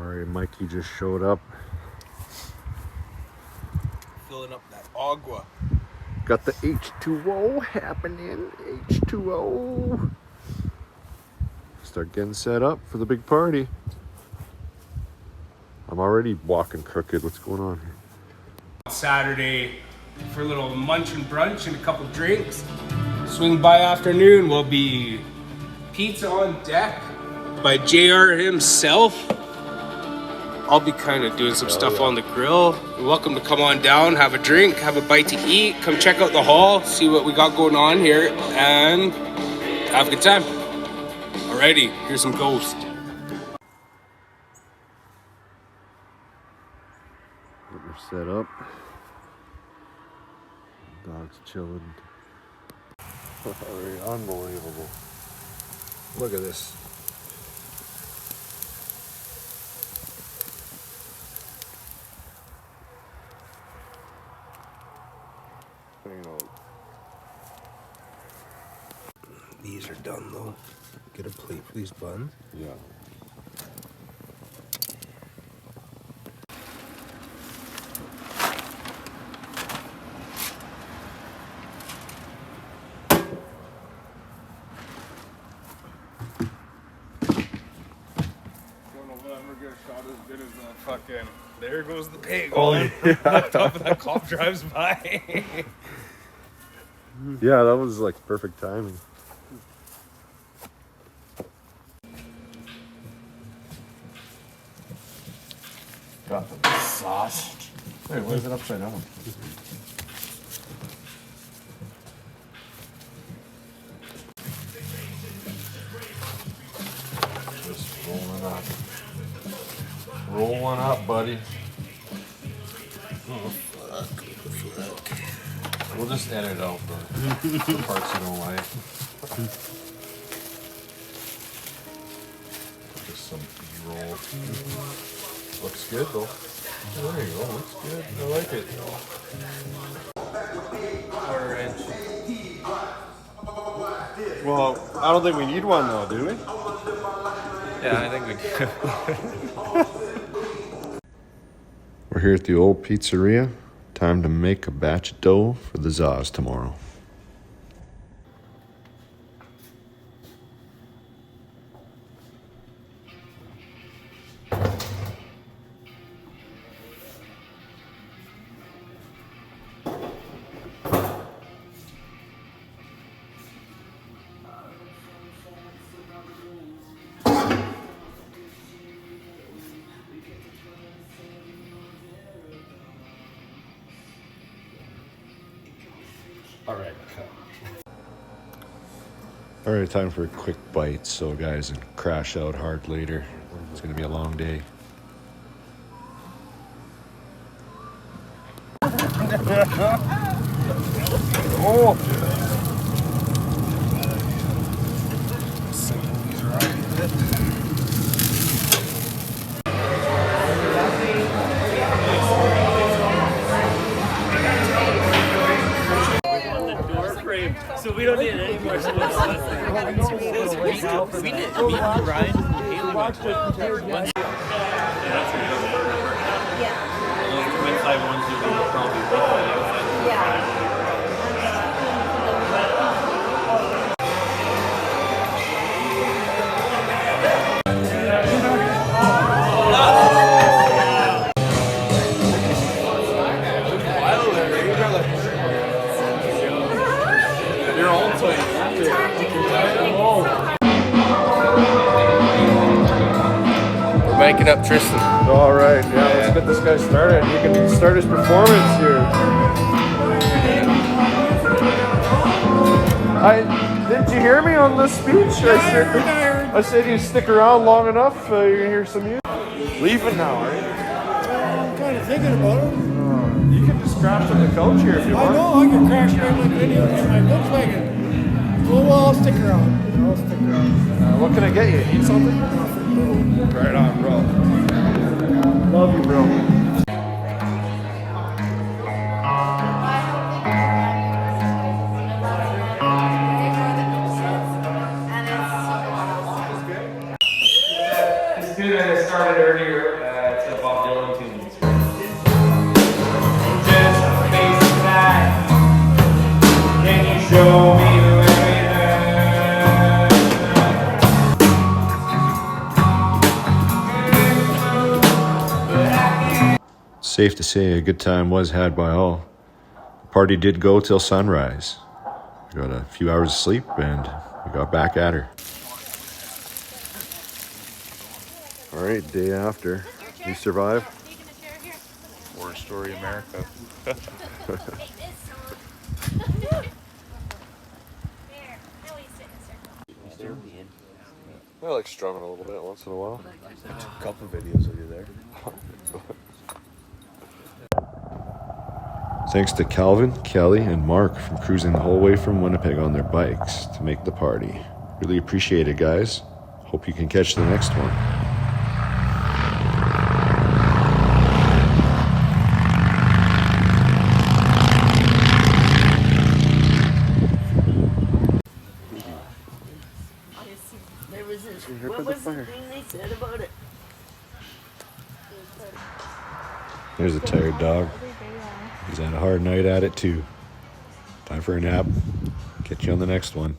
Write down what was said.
Alright, Mikey just showed up. Filling up that agua. Got the H2O happening. H2O. Start getting set up for the big party. I'm already walking crooked. What's going on here? Saturday for a little munch and brunch and a couple drinks. Swing by afternoon will be pizza on deck by JR himself. I'll be kind of doing some stuff on the grill. You're welcome to come on down, have a drink, have a bite to eat, come check out the hall, see what we got going on here, and have a good time. Alrighty, here's some Ghost. We're set up. Dog's chilling. Unbelievable. Look at this. These are done though. Get a plate for these buns. Yeah. Fucking, there goes the pig. Oh, yeah. On top of that cop drives by. Yeah, that was like perfect timing. Got the sauce. Wait, why is it upside down? Just rolling up. Rolling up, buddy. Oh, fuck. We'll just edit out the parts you don't like. Just some B-roll. Looks good though. Oh, there you go. Looks good. I like it. Quarter inch. Well, I don't think we need one though, do we? Yeah, I think we do. We're here at the old pizzeria. Time to make a batch of dough for the Zaz tomorrow. All right, time for a quick bite so guys can crash out hard later. It's gonna be a long day. Oh! So we don't need it anymore. So we did. Ryan, Haley watched it. Yeah. The inside ones you will probably be the outside. Yeah. Miking up Tristan. All right, yeah, let's get this guy started. He can start his performance here. Didn't you hear me on the speech? I said you stick around long enough, you're gonna hear some music. Leaving now, are you? I'm kind of thinking about it. You can just crash on the couch here if you want. I know I can crash right my video in my Volkswagen. Well, I'll stick around. I'll stick around. What can I get you? Eat something? Right on, bro. Love you, bro. tune I started earlier, it's a Bob Dylan tune. It's just a basic fact. Can you show me the way Safe to say a good time was had by all. The party did go till sunrise. We got a few hours of sleep and we got back at her. All right, day after. You survive? War Story America. I like strumming a little bit once in a while. A couple videos of you there. Thanks to Calvin, Kelly, and Mark from cruising the whole way from Winnipeg on their bikes to make the party. Really appreciate it, guys. Hope you can catch the next one. There was this, what was the thing they said about it? There's a tired dog. He's had a hard night at it too. Time for a nap. Catch you on the next one.